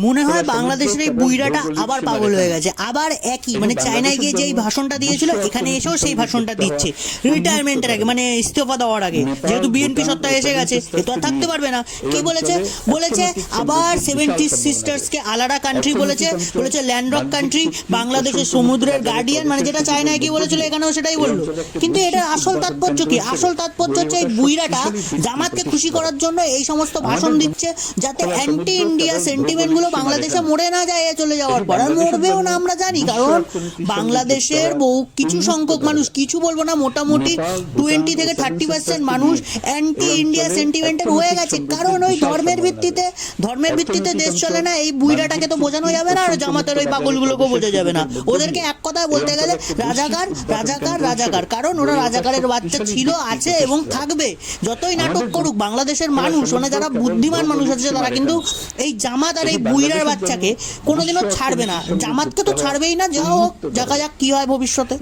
মনে হয় বাংলাদেশের এই বুইড়াটা আবার পাগল হয়ে গেছে, আবার একই মানে চায়নায় গিয়ে যেই ভাষণটা দিয়েছিল এখানে এসেও সেই ভাষণটা দিচ্ছে রিটায়ারমেন্টের আগে, মানে ইস্তফা দেওয়ার আগে, যেহেতু বিএনপি সত্তা এসে গেছে এ তো আর থাকতে পারবে না। কি বলেছে? বলেছে আবার 70 সিস্টার্সকে আলাদা কান্ট্রি বলেছে, বলেছে ল্যান্ডলক কান্ট্রি, বাংলাদেশের সমুদ্রের গার্ডিয়ান, মানে যেটা চায়নায় কি বলেছিল এখানেও সেটাই বললো। কিন্তু এটা আসল তাৎপর্য কি? আসল তাৎপর্য হচ্ছে এই বুইড়াটা জামাতকে খুশি করার জন্য এই সমস্ত ভাষণ দিচ্ছে, যাতে অ্যান্টি ইন্ডিয়া সেন্টিমেন্ট গুলো বাংলাদেশে মরে না যায় চলে যাওয়ার পর। আর মরবেও না আমরা জানি, কারণ বাংলাদেশের বহু কিছু সংখ্যক মানুষ, কিছু বলবো না, মোটামুটি 20 থেকে 30% মানুষ অ্যান্টি ইন্ডিয়া সেন্টিমেন্টের হয়ে গেছে। কারণ ওই ধর্মের ভিত্তিতে দেশ চলে না। এই বুইড়াটাকে তো বোঝানো যাবে না, আর জামাতের ওই পাগলগুলোকেও বোঝা যাবে না। ওদেরকে এক কথায় বলতে গেলে রাজাকার রাজাকার রাজাকার, কারণ ওরা রাজাকারের বাচ্চা ছিল, আছে এবং থাকবে। যতই নাটক করুক বাংলাদেশের মানুষ, মানে যারা বুদ্ধিমান মানুষ আছে তারা কিন্তু এই জামাত আর এই বুইড়ার বাচ্চাকে কোনোদিনও ছাড়বে না। জামাতকে তো ছাড়বেই না, যা হোক, দেখা যাক কি হয় ভবিষ্যতে।